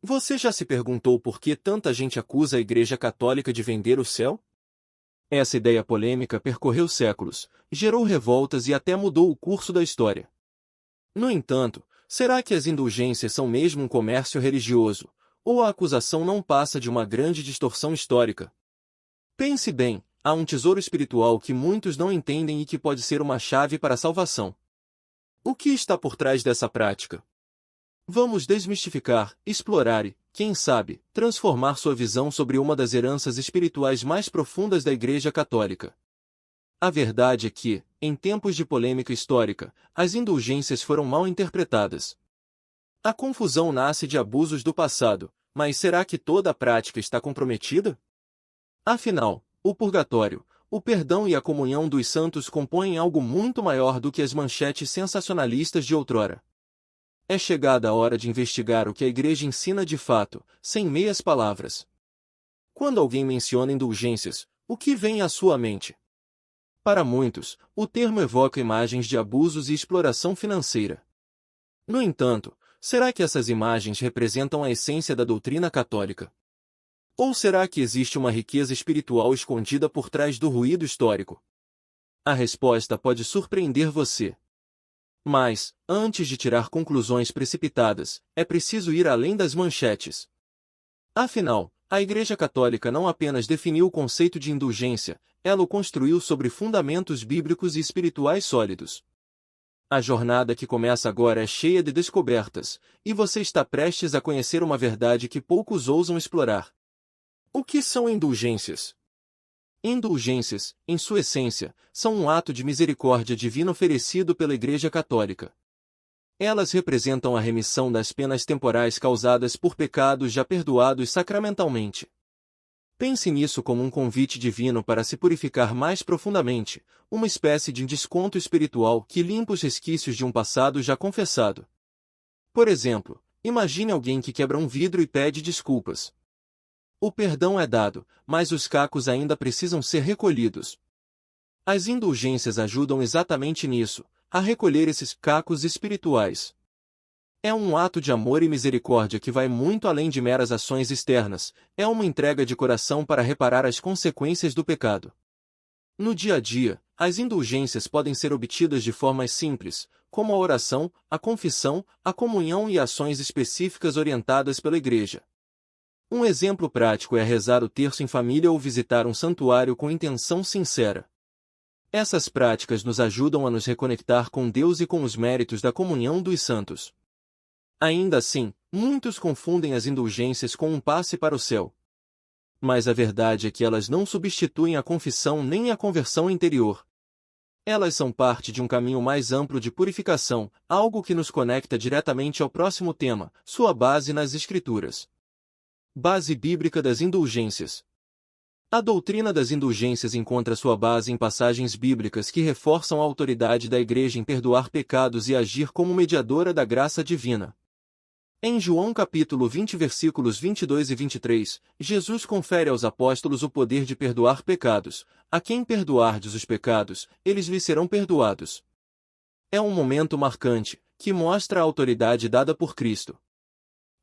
Você já se perguntou por que tanta gente acusa a Igreja Católica de vender o céu? Essa ideia polêmica percorreu séculos, gerou revoltas e até mudou o curso da história. No entanto, será que as indulgências são mesmo um comércio religioso, ou a acusação não passa de uma grande distorção histórica? Pense bem, há um tesouro espiritual que muitos não entendem e que pode ser uma chave para a salvação. O que está por trás dessa prática? Vamos desmistificar, explorar e, quem sabe, transformar sua visão sobre uma das heranças espirituais mais profundas da Igreja Católica. A verdade é que, em tempos de polêmica histórica, as indulgências foram mal interpretadas. A confusão nasce de abusos do passado, mas será que toda a prática está comprometida? Afinal, o purgatório, o perdão e a comunhão dos santos compõem algo muito maior do que as manchetes sensacionalistas de outrora. É chegada a hora de investigar o que a Igreja ensina de fato, sem meias palavras. Quando alguém menciona indulgências, o que vem à sua mente? Para muitos, o termo evoca imagens de abusos e exploração financeira. No entanto, será que essas imagens representam a essência da doutrina católica? Ou será que existe uma riqueza espiritual escondida por trás do ruído histórico? A resposta pode surpreender você. Mas, antes de tirar conclusões precipitadas, é preciso ir além das manchetes. Afinal, a Igreja Católica não apenas definiu o conceito de indulgência, ela o construiu sobre fundamentos bíblicos e espirituais sólidos. A jornada que começa agora é cheia de descobertas, e você está prestes a conhecer uma verdade que poucos ousam explorar. O que são indulgências? Indulgências, em sua essência, são um ato de misericórdia divina oferecido pela Igreja Católica. Elas representam a remissão das penas temporais causadas por pecados já perdoados sacramentalmente. Pense nisso como um convite divino para se purificar mais profundamente, uma espécie de desconto espiritual que limpa os resquícios de um passado já confessado. Por exemplo, imagine alguém que quebra um vidro e pede desculpas. O perdão é dado, mas os cacos ainda precisam ser recolhidos. As indulgências ajudam exatamente nisso, a recolher esses cacos espirituais. É um ato de amor e misericórdia que vai muito além de meras ações externas, é uma entrega de coração para reparar as consequências do pecado. No dia a dia, as indulgências podem ser obtidas de formas simples, como a oração, a confissão, a comunhão e ações específicas orientadas pela Igreja. Um exemplo prático é rezar o terço em família ou visitar um santuário com intenção sincera. Essas práticas nos ajudam a nos reconectar com Deus e com os méritos da comunhão dos santos. Ainda assim, muitos confundem as indulgências com um passe para o céu. Mas a verdade é que elas não substituem a confissão nem a conversão interior. Elas são parte de um caminho mais amplo de purificação, algo que nos conecta diretamente ao próximo tema, sua base nas Escrituras. Base bíblica das indulgências. A doutrina das indulgências encontra sua base em passagens bíblicas que reforçam a autoridade da Igreja em perdoar pecados e agir como mediadora da graça divina. Em João capítulo 20 versículos 22 e 23, Jesus confere aos apóstolos o poder de perdoar pecados. A quem perdoardes os pecados, eles lhes serão perdoados. É um momento marcante, que mostra a autoridade dada por Cristo.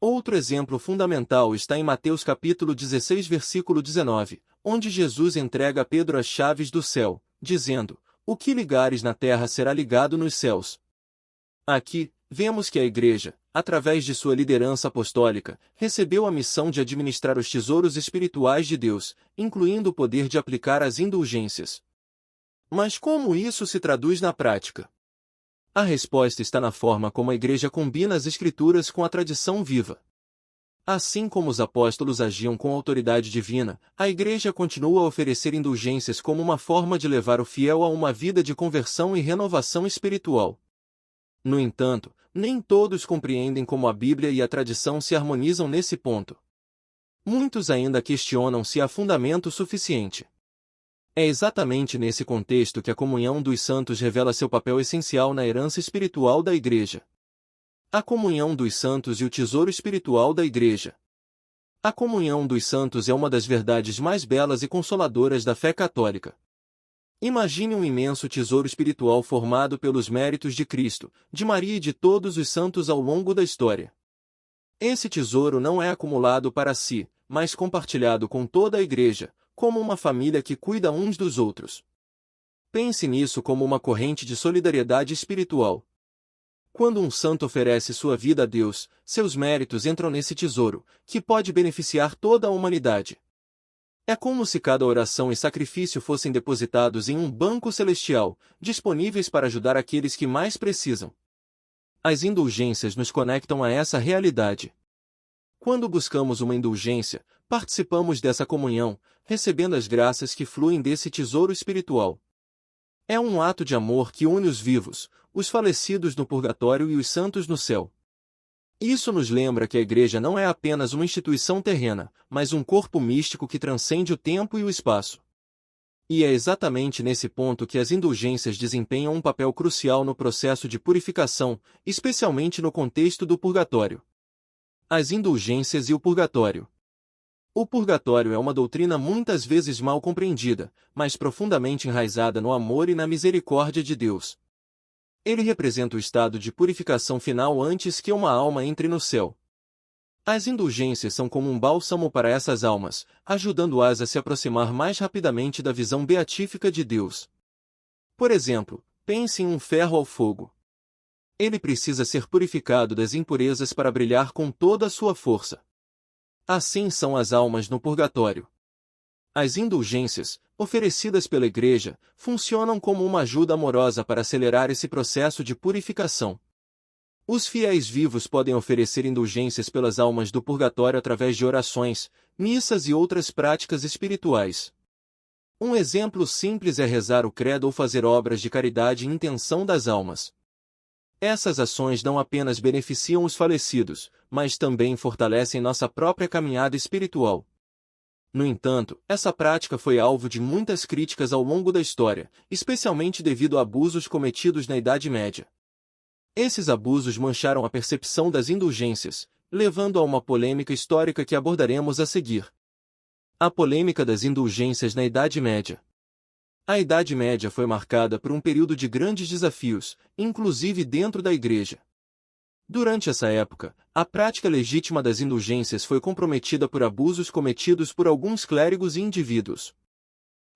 Outro exemplo fundamental está em Mateus capítulo 16 versículo 19, onde Jesus entrega a Pedro as chaves do céu, dizendo: "O que ligares na terra será ligado nos céus." Aqui, vemos que a Igreja, através de sua liderança apostólica, recebeu a missão de administrar os tesouros espirituais de Deus, incluindo o poder de aplicar as indulgências. Mas como isso se traduz na prática? A resposta está na forma como a Igreja combina as Escrituras com a tradição viva. Assim como os apóstolos agiam com autoridade divina, a Igreja continua a oferecer indulgências como uma forma de levar o fiel a uma vida de conversão e renovação espiritual. No entanto, nem todos compreendem como a Bíblia e a tradição se harmonizam nesse ponto. Muitos ainda questionam se há fundamento suficiente. É exatamente nesse contexto que a comunhão dos santos revela seu papel essencial na herança espiritual da Igreja. A comunhão dos santos e o tesouro espiritual da Igreja. A comunhão dos santos é uma das verdades mais belas e consoladoras da fé católica. Imagine um imenso tesouro espiritual formado pelos méritos de Cristo, de Maria e de todos os santos ao longo da história. Esse tesouro não é acumulado para si, mas compartilhado com toda a igreja, como uma família que cuida uns dos outros. Pense nisso como uma corrente de solidariedade espiritual. Quando um santo oferece sua vida a Deus, seus méritos entram nesse tesouro, que pode beneficiar toda a humanidade. É como se cada oração e sacrifício fossem depositados em um banco celestial, disponíveis para ajudar aqueles que mais precisam. As indulgências nos conectam a essa realidade. Quando buscamos uma indulgência, participamos dessa comunhão, recebendo as graças que fluem desse tesouro espiritual. É um ato de amor que une os vivos, os falecidos no purgatório e os santos no céu. Isso nos lembra que a Igreja não é apenas uma instituição terrena, mas um corpo místico que transcende o tempo e o espaço. E é exatamente nesse ponto que as indulgências desempenham um papel crucial no processo de purificação, especialmente no contexto do purgatório. As indulgências e o purgatório. O purgatório é uma doutrina muitas vezes mal compreendida, mas profundamente enraizada no amor e na misericórdia de Deus. Ele representa o estado de purificação final antes que uma alma entre no céu. As indulgências são como um bálsamo para essas almas, ajudando-as a se aproximar mais rapidamente da visão beatífica de Deus. Por exemplo, pense em um ferro ao fogo. Ele precisa ser purificado das impurezas para brilhar com toda a sua força. Assim são as almas no purgatório. As indulgências, oferecidas pela Igreja, funcionam como uma ajuda amorosa para acelerar esse processo de purificação. Os fiéis vivos podem oferecer indulgências pelas almas do purgatório através de orações, missas e outras práticas espirituais. Um exemplo simples é rezar o credo ou fazer obras de caridade em intenção das almas. Essas ações não apenas beneficiam os falecidos, mas também fortalecem nossa própria caminhada espiritual. No entanto, essa prática foi alvo de muitas críticas ao longo da história, especialmente devido a abusos cometidos na Idade Média. Esses abusos mancharam a percepção das indulgências, levando a uma polêmica histórica que abordaremos a seguir. A polêmica das indulgências na Idade Média. A Idade Média foi marcada por um período de grandes desafios, inclusive dentro da Igreja. Durante essa época, a prática legítima das indulgências foi comprometida por abusos cometidos por alguns clérigos e indivíduos.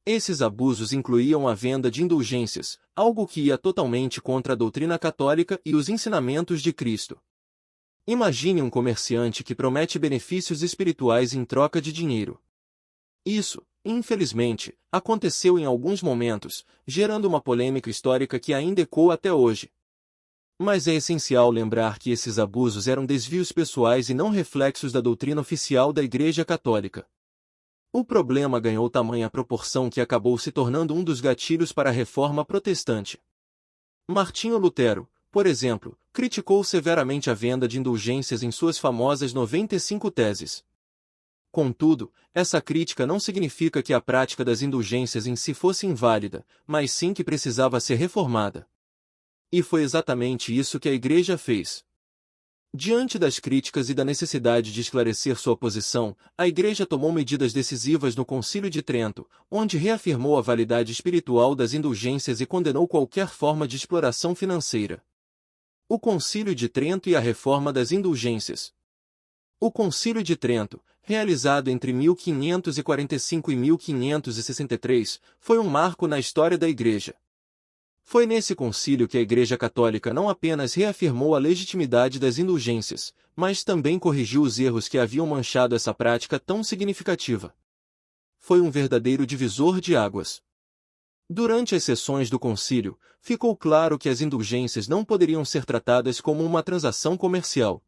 Esses abusos incluíam a venda de indulgências, algo que ia totalmente contra a doutrina católica e os ensinamentos de Cristo. Imagine um comerciante que promete benefícios espirituais em troca de dinheiro. Isso, infelizmente, aconteceu em alguns momentos, gerando uma polêmica histórica que ainda ecoa até hoje. Mas é essencial lembrar que esses abusos eram desvios pessoais e não reflexos da doutrina oficial da Igreja Católica. O problema ganhou tamanha proporção que acabou se tornando um dos gatilhos para a Reforma Protestante. Martinho Lutero, por exemplo, criticou severamente a venda de indulgências em suas famosas 95 Teses. Contudo, essa crítica não significa que a prática das indulgências em si fosse inválida, mas sim que precisava ser reformada. E foi exatamente isso que a Igreja fez. Diante das críticas e da necessidade de esclarecer sua posição, a Igreja tomou medidas decisivas no Concílio de Trento, onde reafirmou a validade espiritual das indulgências e condenou qualquer forma de exploração financeira. O Concílio de Trento e a Reforma das Indulgências. O Concílio de Trento, realizado entre 1545 e 1563, foi um marco na história da Igreja. Foi nesse concílio que a Igreja Católica não apenas reafirmou a legitimidade das indulgências, mas também corrigiu os erros que haviam manchado essa prática tão significativa. Foi um verdadeiro divisor de águas. Durante as sessões do concílio, ficou claro que as indulgências não poderiam ser tratadas como uma transação comercial.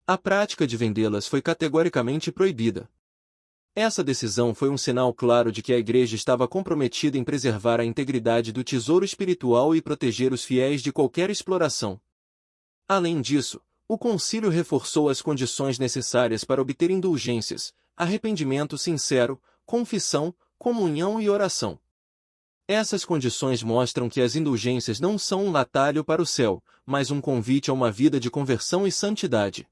A prática de vendê-las foi categoricamente proibida. Essa decisão foi um sinal claro de que a Igreja estava comprometida em preservar a integridade do tesouro espiritual e proteger os fiéis de qualquer exploração. Além disso, o concílio reforçou as condições necessárias para obter indulgências: arrependimento sincero, confissão, comunhão e oração. Essas condições mostram que as indulgências não são um atalho para o céu, mas um convite a uma vida de conversão e santidade.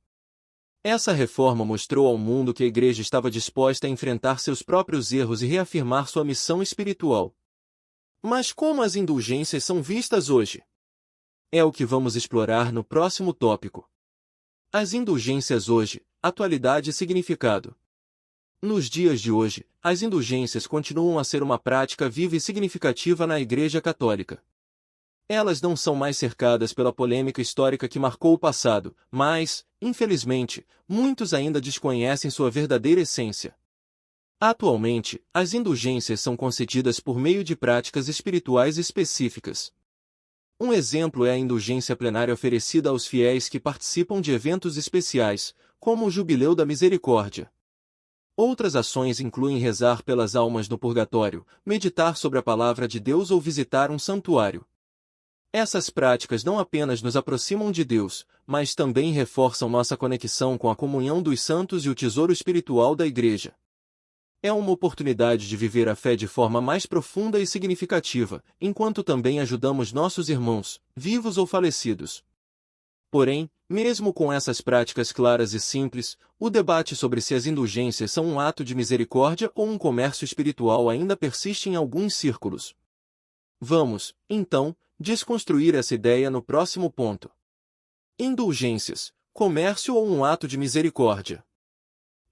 Essa reforma mostrou ao mundo que a Igreja estava disposta a enfrentar seus próprios erros e reafirmar sua missão espiritual. Mas como as indulgências são vistas hoje? É o que vamos explorar no próximo tópico. As indulgências hoje, atualidade e significado. Nos dias de hoje, as indulgências continuam a ser uma prática viva e significativa na Igreja Católica. Elas não são mais cercadas pela polêmica histórica que marcou o passado, mas, infelizmente, muitos ainda desconhecem sua verdadeira essência. Atualmente, as indulgências são concedidas por meio de práticas espirituais específicas. Um exemplo é a indulgência plenária oferecida aos fiéis que participam de eventos especiais, como o Jubileu da Misericórdia. Outras ações incluem rezar pelas almas no purgatório, meditar sobre a palavra de Deus ou visitar um santuário. Essas práticas não apenas nos aproximam de Deus, mas também reforçam nossa conexão com a comunhão dos santos e o tesouro espiritual da Igreja. É uma oportunidade de viver a fé de forma mais profunda e significativa, enquanto também ajudamos nossos irmãos, vivos ou falecidos. Porém, mesmo com essas práticas claras e simples, o debate sobre se as indulgências são um ato de misericórdia ou um comércio espiritual ainda persiste em alguns círculos. Vamos, então, desconstruir essa ideia no próximo ponto. Indulgências, comércio ou um ato de misericórdia?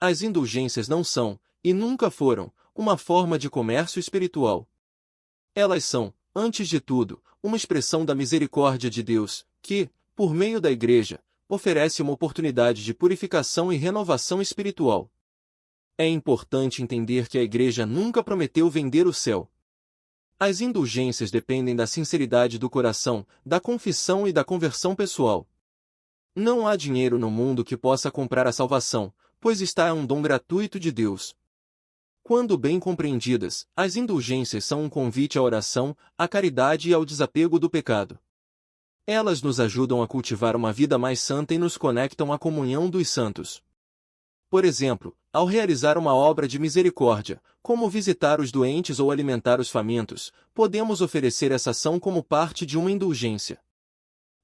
As indulgências não são, e nunca foram, uma forma de comércio espiritual. Elas são, antes de tudo, uma expressão da misericórdia de Deus, que, por meio da Igreja, oferece uma oportunidade de purificação e renovação espiritual. É importante entender que a Igreja nunca prometeu vender o céu. As indulgências dependem da sinceridade do coração, da confissão e da conversão pessoal. Não há dinheiro no mundo que possa comprar a salvação, pois está um dom gratuito de Deus. Quando bem compreendidas, as indulgências são um convite à oração, à caridade e ao desapego do pecado. Elas nos ajudam a cultivar uma vida mais santa e nos conectam à comunhão dos santos. Por exemplo, ao realizar uma obra de misericórdia, como visitar os doentes ou alimentar os famintos, podemos oferecer essa ação como parte de uma indulgência.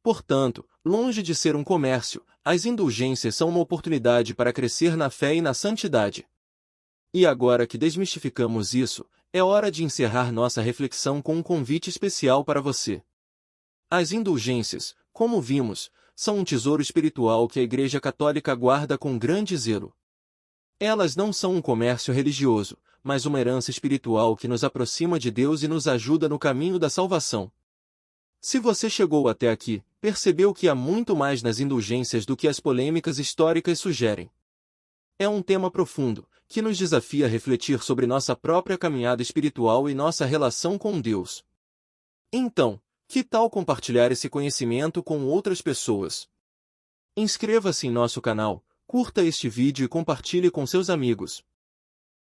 Portanto, longe de ser um comércio, as indulgências são uma oportunidade para crescer na fé e na santidade. E agora que desmistificamos isso, é hora de encerrar nossa reflexão com um convite especial para você. As indulgências, como vimos, são um tesouro espiritual que a Igreja Católica guarda com grande zelo. Elas não são um comércio religioso, mas uma herança espiritual que nos aproxima de Deus e nos ajuda no caminho da salvação. Se você chegou até aqui, percebeu que há muito mais nas indulgências do que as polêmicas históricas sugerem. É um tema profundo, que nos desafia a refletir sobre nossa própria caminhada espiritual e nossa relação com Deus. Então, que tal compartilhar esse conhecimento com outras pessoas? Inscreva-se em nosso canal, curta este vídeo e compartilhe com seus amigos.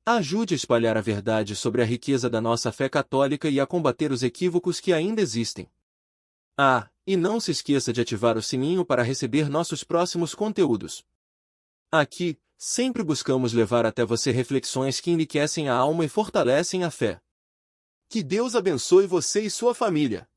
Ajude a espalhar a verdade sobre a riqueza da nossa fé católica e a combater os equívocos que ainda existem. E não se esqueça de ativar o sininho para receber nossos próximos conteúdos. Aqui, sempre buscamos levar até você reflexões que enriquecem a alma e fortalecem a fé. Que Deus abençoe você e sua família.